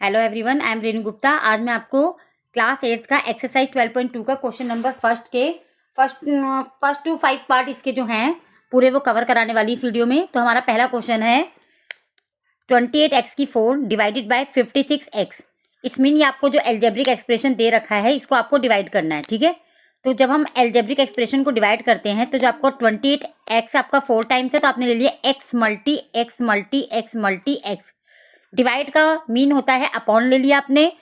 Hello everyone, I am Renu Gupta. आज मैं आपको क्लास 8 का एक्सरसाइज 12.2 का question number first to 5 part इसके जो हैं पूरे वो कवर कराने वाली इस वीडियो में। तो हमारा पहला क्वेश्चन है 28x की 4 divided by 56x। It's mean ये आपको जो एल्जेब्रिक एक्सप्रेशन दे रखा है इसको आपको डिवाइड करना है, ठीक है। तो जब हम एल्जेब्रिक एक्सप्रेशन को डिवाइड करते हैं तो जो आपको 28x आपका 4 टाइम्स है तो आपने ले लिया x multi x multi x multi x। Divide का मीन होता है अपॉन ले लिया आपने,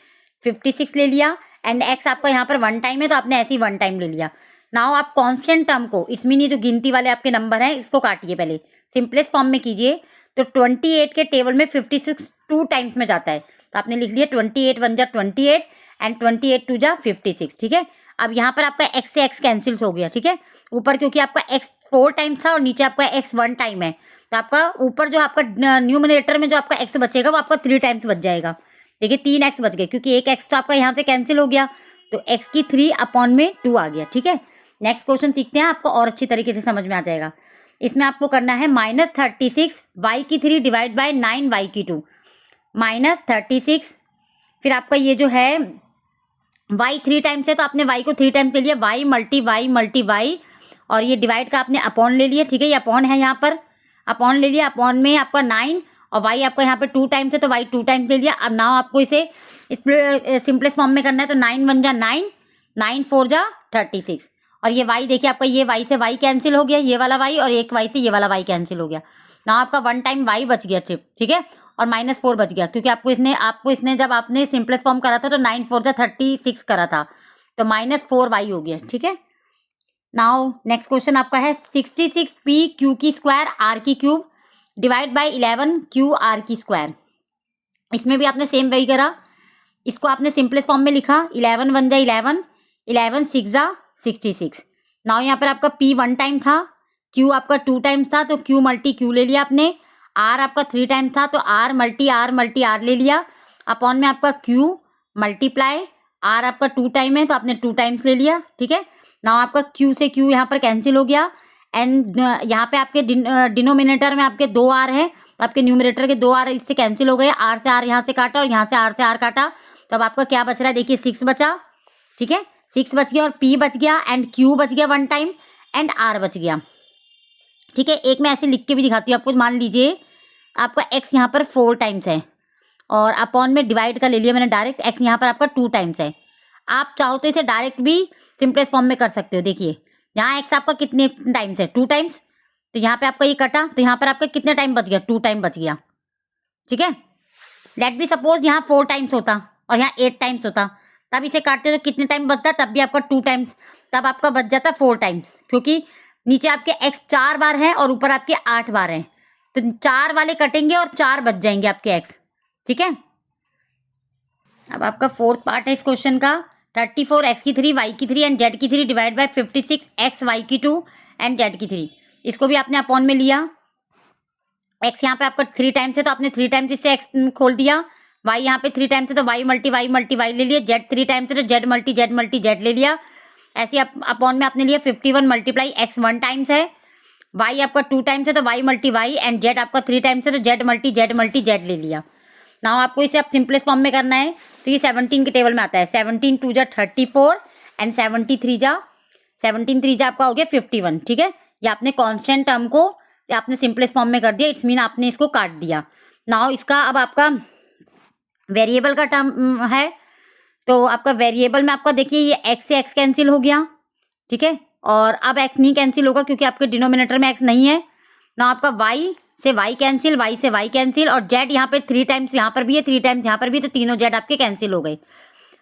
56 ले लिया एंड x आपका यहाँ पर 1 टाइम है तो आपने ऐसे ही 1 टाइम ले लिया। नाउ आप कांस्टेंट टर्म को, इट्स मीन ये जो गिनती वाले आपके नंबर हैं इसको काटिए, पहले सिंपलेस्ट फॉर्म में कीजिए। तो 28 के टेबल में 56 2 टाइम्स में जाता है तो आपने लिख लिया 28 1 जा 28 एंड 28 2 जा 56, ठीक है। अब यहाँ पर आपका x से x कैंसिल हो गया, ठीक है। ऊपर क्योंकि आपका x 4 टाइम्स था और नीचे आपका x 1 टाइम है तो आपका ऊपर जो आपका न्यूमरेटर में जो आपका x बचेगा वो आपका 3 टाइम्स बच जाएगा। देखिए 3x बच गए क्योंकि एक x तो आपका यहाँ से कैंसिल हो गया तो x की 3 अपॉन में 2 आ गया, ठीक है। नेक्स्ट क्वेश्चन सीखते हैं, आपको और अच्छी तरीके से समझ में आ जाएगा। इसमें आपको करना है -36 y की 3 डिवाइड बाय 9 y की 2। -36 फिर आपका ये जो है y 3 टाइम्स है तो आपने y को 3 टाइम्स ले लिया, y मल्टी y और ये डिवाइड का आपने अपॉन ले लिया, ठीक है। ये अपॉन है, यहाँ पर अपॉन ले लिया, अपॉन में आपका 9 और y आपका यहाँ पे 2 टाइम्स है तो y 2 टाइम्स ले लिया। अब नाउ आपको इसे सिंपलेस्ट फॉर्म में करना है तो 9 1 जा 9 9 4 जा 36 और ये y देखिए आपका ये y से y कैंसिल हो गया, ये वाला y और एक y से ये वाला y कैंसिल हो गया। नाउ आपका 1 टाइम y बच गया, ठीक है, और -4 बच गया क्योंकि आपको इसने जब आपने सिंपलेस्ट फॉर्म करा था तो 9 4 जा 36 करा था तो -4y हो गया, ठीक है। नाउ नेक्स्ट क्वेश्चन आपका है 66p q की स्क्वायर r की cube divide by 11 q r की स्क्वायर। इसमें भी आपने सेम वही करा, इसको आपने सिंपलेस्ट फॉर्म में लिखा 11 1 जा 11 11 6 जा 66। नाउ यहाँ पर आपका p 1 टाइम था, q आपका 2 टाइम्स था तो q मल्टी q ले लिया आपने, r आपका 3 टाइम्स था तो r मल्टी r ले लिया, अपॉन में आपका q मल्टीप्लाई r आपका 2 टाइम है तो आपने 2 टाइम्स ले लिया, ठीक है। नाउ आपका q से q यहाँ पर कैंसिल हो गया एंड यहाँ पे आपके डिनोमिनेटर में आपके 2 r है तो आपके न्यूमरेटर के 2 r इससे कैंसिल हो गए, r से r यहाँ से काटा और यहाँ से r काटा तो अब आपका क्या बच रहा है, देखिए 6 बचा, ठीक है। 6 बच गया और p बच गया एंड q बच गया 1 टाइम एंड r बच गया, ठीक है। एक मैं ऐसे लिख के भी दिखाती हूँ आपको। मान लीजिए आपका x यहाँ पर 4 टाइम्स है और अपॉन में डिवाइड का ले लिया मैंने डायरेक्ट, x यहाँ पर आपका 2 टाइम्स है। आप चाहो तो इसे डायरेक्ट भी सिंपलेस्ट फॉर्म में कर सकते हो। देखिए यहाँ x आपका कितने टाइम्स है, 2 टाइम्स, तो यहाँ पे आपका ये कटा तो यहाँ पर आपका कितने टाइम बच गया, 2 टाइम बच गया, ठीक है। लेट बी सपोज यहाँ 4 टाइम्स होता और यहाँ 8 टाइम्स होता, तब इसे काटते तो कितने टाइम बचता, तब भी आपका 2 टाइम्स, तब आपका बच जाता 4 टाइम्स क्योंकि नीचे आपके x 4 बार है और ऊपर आपके 8 बार हैं तो 4 वाले कटेंगे और 4 बच जाएंगे आपके x, ठीक है। अब आपका फोर्थ पार्ट है इस क्वेश्चन का 34 x की 3 y की 3 एंड z की 3 डिवाइड बाय 56 x y की 2 एंड z की 3। इसको भी आपने अपॉन में लिया, x यहाँ पे आपका 3 टाइम्स है तो आपने 3 टाइम्स इससे x खोल दिया, y यहाँ पे 3 टाइम्स है तो y मल्टी y ले लिया, z 3 टाइम्स है तो z मल्टी z ले लिया। ऐसे अपॉन में आपने लिया 51 मल्टीप्लाई x 1 टाइम्स है, y आपका 2 टाइम्स है तो y multi y and z आपका 3 टाइम्स है तो z मल्टी z ले लिया। नाउ आपको इसे आप सिंपलेस्ट फॉर्म में करना है तो ये 17 के टेबल में आता है, 17 2 जा 34 एंड 17 3 जा आपका हो गया 51, ठीक है। ये आपने कांस्टेंट टर्म को आपने सिंपलेस्ट फॉर्म में कर दिया, इट्स मीन आपने इसको काट दिया। नाउ इसका अब आपका वेरिएबल का टर्म है तो आपका वेरिएबल में आपका देखिए ये x से x कैंसिल हो गया, ठीक है, और अब x नहीं कैंसिल होगा क्योंकि आपके डिनोमिनेटर में x नहीं है। ना आपका y से y कैंसिल, y से y कैंसिल और z यहाँ पे 3 टाइम्स यहाँ पर भी है 3 टाइम्स यहाँ पर भी, तो तीनों z आपके कैंसिल हो गए।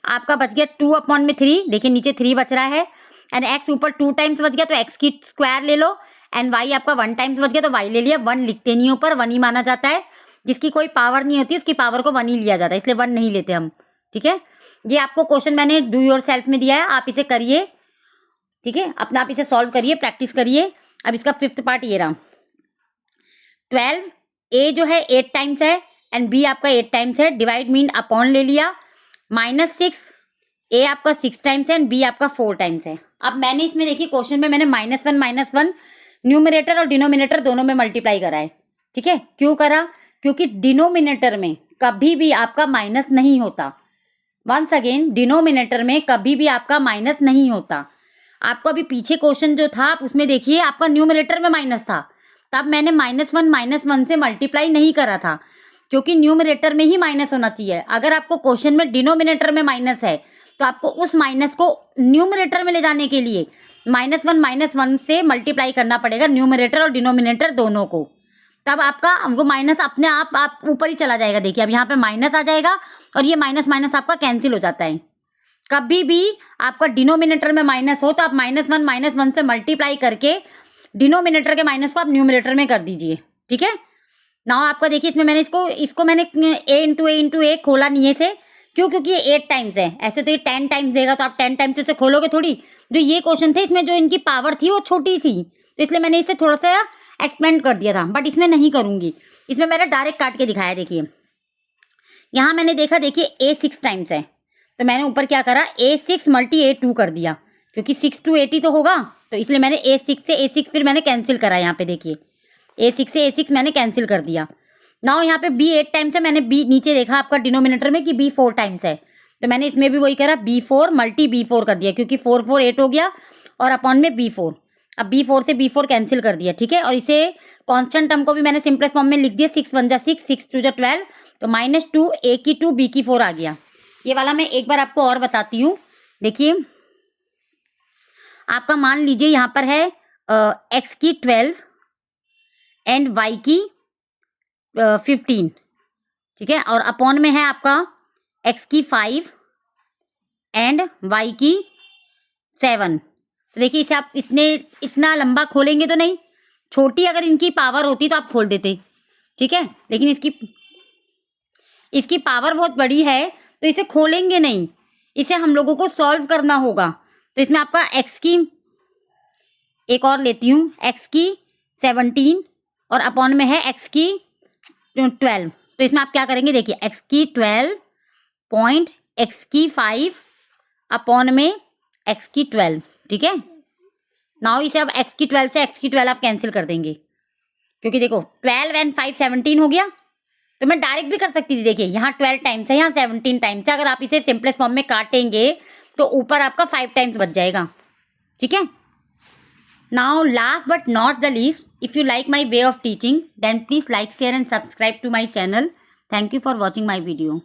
आपका बच गया 2 अपॉन में 3, देखिए नीचे 3 बच रहा है एंड x ऊपर 2 टाइम्स बच गया तो x की स्क्वायर ले लो एंड y आपका 1 टाइम्स बच गया तो y ले लिया। 1 लिखते नहीं ऊपर, 1 ही माना जाता है, जिसकी कोई पावर नहीं होती उसकी पावर को 1 ही लिया जाता है, इसलिए 1 नहीं लेते हम, ठीक है। ये आपको क्वेश्चन मैंने डू योर सेल्फ में दिया है, आप इसे करिए, ठीक है, अपना आप इसे सॉल्व करिए, प्रैक्टिस करिए। अब इसका 5th पार्ट ये रहा 12 a जो है 8 टाइम्स है एंड b आपका 8 टाइम्स है, डिवाइड मीन अपॉन ले लिया, -6 a आपका 6 टाइम्स है एंड b आपका 4 टाइम्स है। अब मैंने इसमें देखिए क्वेश्चन में मैंने -1 न्यूमरेटर और डिनोमिनेटर दोनों में मल्टीप्लाई करा है, ठीक है। क्यों करा, क्योंकि डिनोमिनेटर में कभी भी आपका माइनस नहीं होता। वंस अगेन, डिनोमिनेटर में कभी भी आपका माइनस नहीं होता। आपको अभी पीछे क्वेश्चन जो था आप उसमें देखिए, आपका न्यूमरेटर में माइनस था, तब मैंने -1 से मल्टीप्लाई नहीं करा था, क्योंकि न्यूमरेटर में ही माइनस होना चाहिए। अगर आपको क्वेश्चन में डिनोमिनेटर में माइनस है तो आपको उस माइनस को न्यूमरेटर में ले जाने के लिए -1 से मल्टीप्लाई करना पड़ेगा, न्यूमरेटर और डिनोमिनेटर दोनों को। तब आपका वो माइनस अपने आप ऊपर ही चला जाएगा। देखिए अब यहाँ पे माइनस आ जाएगा और ये माइनस माइनस आपका कैंसिल हो जाता है। कभी भी आपका डिनोमिनेटर में माइनस हो तो आप -1 से मल्टीप्लाई करके डिनोमिनेटर के माइनस को आप न्यूमरेटर में कर दीजिए, ठीक है। नाउ आपका देखिए, इसमें मैंने इसको मैंने a इंटू ए खोला नहीं से, क्यों? क्योंकि ये 8 टाइम्स है। ऐसे तो ये 10 टाइम्स देगा तो आप 10 टाइम्स से खोलोगे थोड़ी। जो ये क्वेश्चन थे इसमें जो इनकी पावर थी वो छोटी थी, तो इसलिए मैंने इसे थोड़ा सा एक्सपेंड कर दिया था, बट इसमें नहीं करूंगी। इसमें मैंने डायरेक्ट काट के दिखाया। देखिए यहाँ मैंने देखा, देखिए a6 टाइम्स है, तो मैंने ऊपर क्या करा, a6 मल्टी a2 कर दिया, क्योंकि 6 to 80 तो होगा, तो इसलिए मैंने a6 से a6 फिर मैंने कैंसिल करा। यहाँ पे देखिए a6 से a6 मैंने कैंसिल कर दिया। नाउ यहाँ पे b 8 टाइम्स है, मैंने b नीचे देखा आपका डिनोमिनेटर में कि b 4 टाइम्स है, तो मैंने इसमें भी वही करा, b4 मल्टी b4 कर दिया, क्योंकि 4 4 8 हो गया और अपॉन में b4। अब b4 से b4 कैंसिल कर दिया, ठीक है। और इसे कांस्टेंट टर्म को भी मैंने सिंपलेस्ट फॉर्म में लिख दिया, 6 1 जा 6, 6 2 जा 12, तो -2 a की 2 b की 4 आ गया। ये वाला मैं एक बार आपको और बताती हूँ। देखिए आपका मान लीजिए यहाँ पर है x की 12 एंड y की 15, ठीक है, और अपॉन में है आपका x की 5 एंड y की 7। तो देखिए इसे आप इतना लंबा खोलेंगे तो नहीं, छोटी अगर इनकी पावर होती तो आप खोल देते, ठीक है, लेकिन इसकी पावर बहुत बड़ी है तो इसे खोलेंगे नहीं, इसे हम लोगों को सॉल्व करना होगा। तो इसमें आपका x की, एक और लेती हूँ, x की 17 और अपॉन में है x की 12। तो इसमें आप क्या करेंगे, देखिए x की 12 पॉइंट x की 5 अपॉन में x की 12, ठीक है। नाउ इसे अब x की 12 से x की 12 आप कैंसिल कर देंगे, क्योंकि देखो 12 एंड 5 17 हो गया, तो मैं डायरेक्ट भी कर सकती थी। देखिए यहाँ 12 टाइम्स है, यहाँ 17 टाइम्स है, अगर आप इसे सिंपलेस्ट फॉर्म में काटेंगे तो ऊपर आपका 5 टाइम्स बच जाएगा, ठीक है। Now last but not the least, if you like my way of teaching then please like share and subscribe to my channel. Thank you for watching my video.